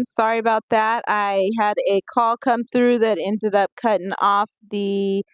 Sorry about that. I had a call come through that ended up cutting off the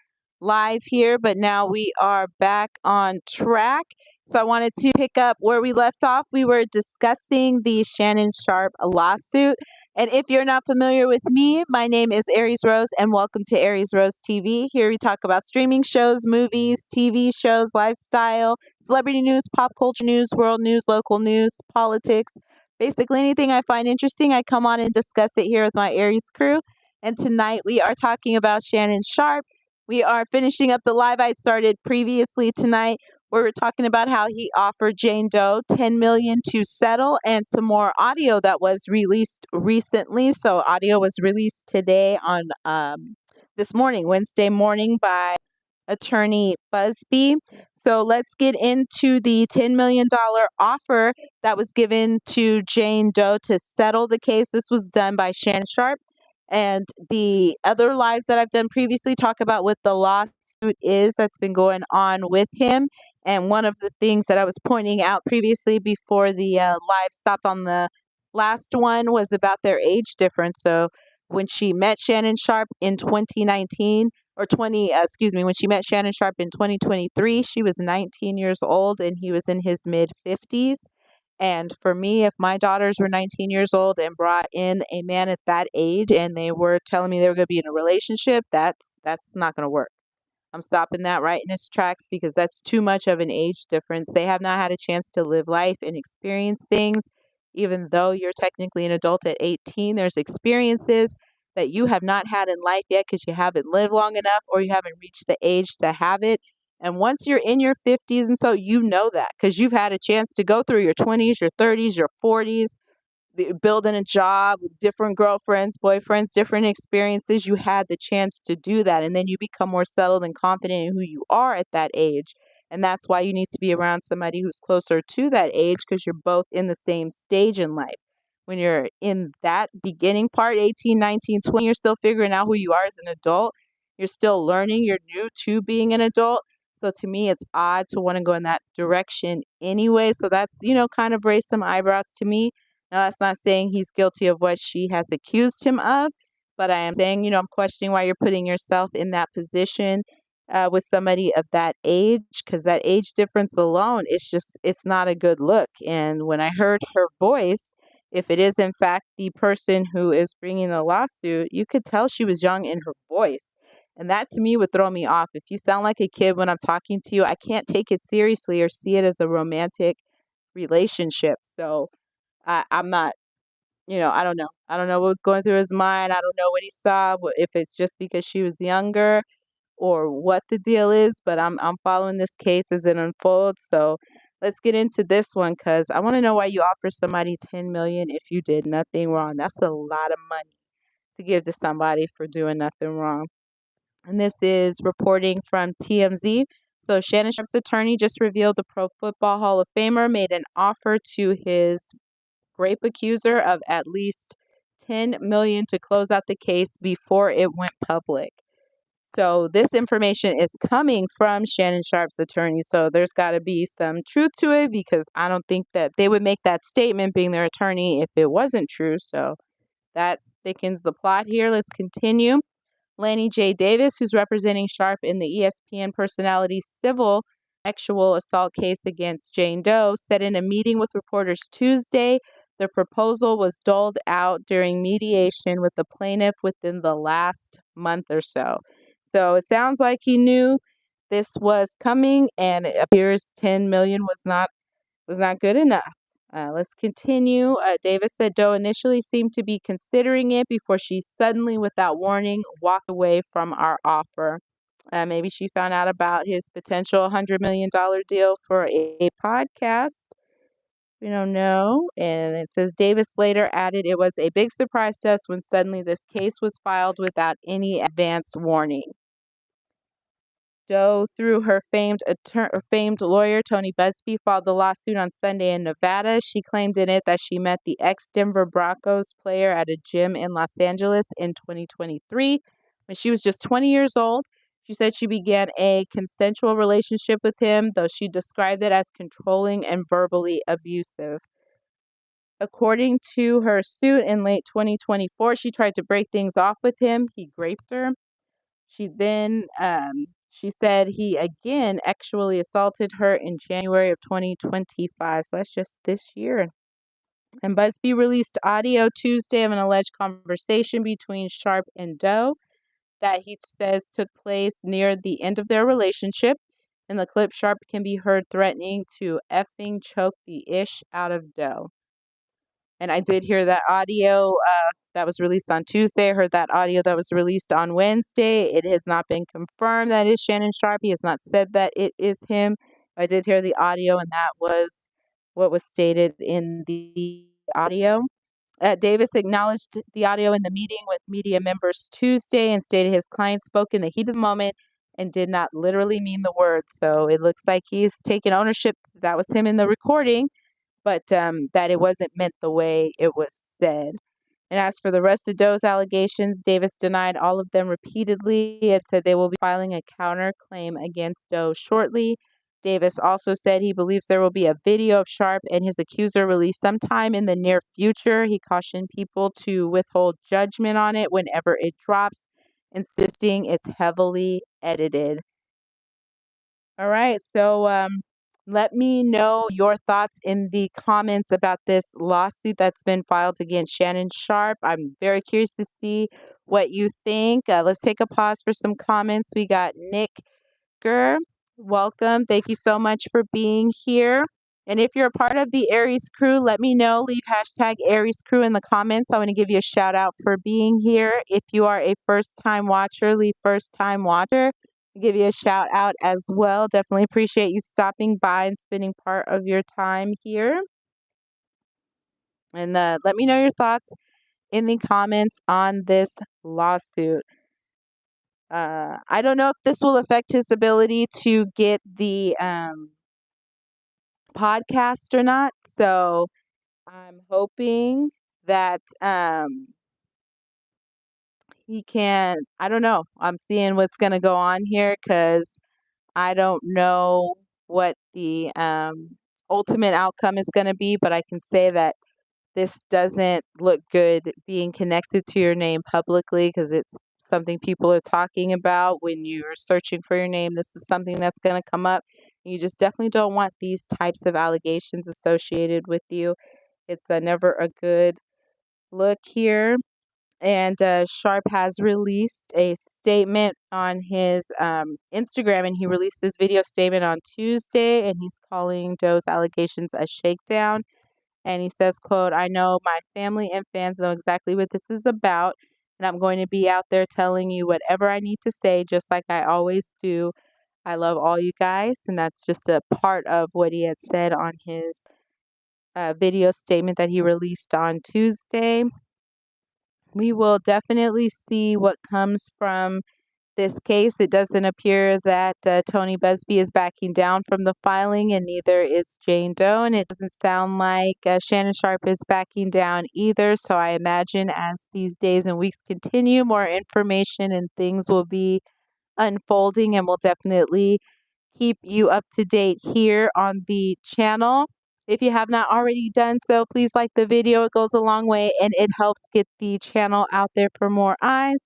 live here, but now we are back on track. So I wanted to pick up where we left off. We were discussing the Shannon Sharpe lawsuit. And if you're not familiar with me, my name is Aries Rose, and welcome to Aries Rose TV. Here we talk about streaming shows, movies, TV shows, lifestyle, celebrity news, pop culture news, world news, local news, politics. Basically, anything I find interesting, I come on and discuss it here with my Aries crew. And tonight we are talking about Shannon Sharpe. We are finishing up the live I started previously tonight, where we're talking about how he offered Jane Doe $10 million to settle, and some more audio that was released recently. So audio was released today on this morning, Wednesday morning, by attorney Busby. So let's get into the $10 million offer that was given to Jane Doe to settle the case. This was done by Shannon Sharpe. And the other lives that I've done previously talk about what the lawsuit is that's been going on with him. And one of the things that I was pointing out previously before the live stopped on the last one was about their age difference. So when she met Shannon Sharpe in 2019, when she met Shannon Sharpe in 2023, she was 19 years old and he was in his mid 50s. And for me, if my daughters were 19 years old and brought in a man at that age and they were telling me they were going to be in a relationship, that's not going to work. I'm stopping that right in its tracks because that's too much of an age difference. They have not had a chance to live life and experience things. Even though you're technically an adult at 18, there's experiences that you have not had in life yet because you haven't lived long enough or you haven't reached the age to have it. And once you're in your 50s and so, you know that because you've had a chance to go through your 20s, your 30s, your 40s, building a job, different girlfriends, boyfriends, different experiences. You had the chance to do that. And then you become more settled and confident in who you are at that age. And that's why you need to be around somebody who's closer to that age because you're both in the same stage in life. When you're in that beginning part, 18, 19, 20, you're still figuring out who you are as an adult. You're still learning. You're new to being an adult. So to me, it's odd to want to go in that direction anyway. So that's, kind of raised some eyebrows to me. Now, that's not saying he's guilty of what she has accused him of, but I am saying, I'm questioning why you're putting yourself in that position with somebody of that age, because that age difference alone, it's not a good look. And when I heard her voice, if it is in fact the person who is bringing the lawsuit, you could tell she was young in her voice. And that to me would throw me off. If you sound like a kid when I'm talking to you, I can't take it seriously or see it as a romantic relationship. So I'm not, I don't know. I don't know what was going through his mind. I don't know what he saw, if it's just because she was younger or what the deal is, but I'm following this case as it unfolds. So let's get into this one because I want to know why you offer somebody 10 million if you did nothing wrong. That's a lot of money to give to somebody for doing nothing wrong. And this is reporting from TMZ. So Shannon Sharpe's attorney just revealed the Pro Football Hall of Famer made an offer to his grape accuser of at least 10 million to close out the case before it went public. So this information is coming from Shannon Sharpe's attorney. So there's got to be some truth to it because I don't think that they would make that statement being their attorney if it wasn't true. So that thickens the plot here. Let's continue. Lanny J. Davis, who's representing Sharpe in the ESPN personality civil sexual assault case against Jane Doe, said in a meeting with reporters Tuesday the proposal was doled out during mediation with the plaintiff within the last month or so. So it sounds like he knew this was coming, and it appears 10 million was not good enough. Let's continue. Davis said Doe initially seemed to be considering it before she suddenly, without warning, walked away from our offer. Maybe she found out about his potential $100 million deal for a podcast. We don't know. And it says Davis later added it was a big surprise to us when suddenly this case was filed without any advance warning. Doe, through her famed lawyer, Tony Busby, filed the lawsuit on Sunday in Nevada. She claimed in it that she met the ex-Denver Broncos player at a gym in Los Angeles in 2023 when she was just 20 years old. She said she began a consensual relationship with him, though she described it as controlling and verbally abusive. According to her suit in late 2024, she tried to break things off with him. He raped her. She said he again sexually assaulted her in January of 2025. So that's just this year. And BuzzFeed released audio Tuesday of an alleged conversation between Sharpe and Doe that he says took place near the end of their relationship. In the clip, Sharpe can be heard threatening to effing choke the ish out of Doe. And I did hear that audio that was released on Tuesday. I heard that audio that was released on Wednesday. It has not been confirmed that it is Shannon Sharpe. He has not said that it is him. I did hear the audio, and that was what was stated in the audio. Davis acknowledged the audio in the meeting with media members Tuesday and stated his client spoke in the heat of the moment and did not literally mean the words. So it looks like he's taken ownership. That was him in the recording, but that it wasn't meant the way it was said. And as for the rest of Doe's allegations, Davis denied all of them repeatedly and said they will be filing a counterclaim against Doe shortly. Davis also said he believes there will be a video of Sharpe and his accuser released sometime in the near future. He cautioned people to withhold judgment on it whenever it drops, insisting it's heavily edited. All right, so let me know your thoughts in the comments about this lawsuit that's been filed against Shannon Sharpe. I'm very curious to see what you think. Let's take a pause for some comments. We got Nick Gur. Welcome. Thank you so much for being here. And if you're a part of the Aries crew, let me know. Leave hashtag Aries crew in the comments. I want to give you a shout out for being here. If you are a first time watcher, leave first time watcher. I'll give you a shout out as well. Definitely appreciate you stopping by and spending part of your time here. And let me know your thoughts in the comments on this lawsuit. I don't know if this will affect his ability to get the podcast or not. So I'm hoping that he can. I don't know. I'm seeing what's going to go on here because I don't know what the ultimate outcome is going to be, but I can say that this doesn't look good being connected to your name publicly because it's something people are talking about when you're searching for your name. This is something that's going to come up. You just definitely don't want these types of allegations associated with you. It's never a good look here. And Sharpe has released a statement on his Instagram, and he released this video statement on Tuesday, and he's calling Doe's allegations a shakedown. And he says, quote, "I know my family and fans know exactly what this is about, and I'm going to be out there telling you whatever I need to say, just like I always do. I love all you guys." And that's just a part of what he had said on his video statement that he released on Tuesday. We will definitely see what comes from this case. It doesn't appear that Tony Busby is backing down from the filing, and neither is Jane Doe. And it doesn't sound like Shannon Sharpe is backing down either. So I imagine as these days and weeks continue, more information and things will be unfolding, and we'll definitely keep you up to date here on the channel. If you have not already done so, please like the video. It goes a long way and it helps get the channel out there for more eyes.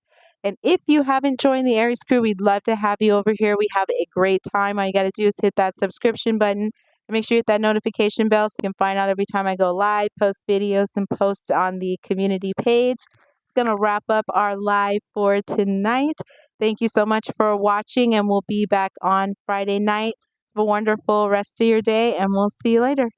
And if you haven't joined the Aries crew, we'd love to have you over here. We have a great time. All you got to do is hit that subscription button and make sure you hit that notification bell so you can find out every time I go live, post videos, and post on the community page. It's going to wrap up our live for tonight. Thank you so much for watching, and we'll be back on Friday night. Have a wonderful rest of your day, and we'll see you later.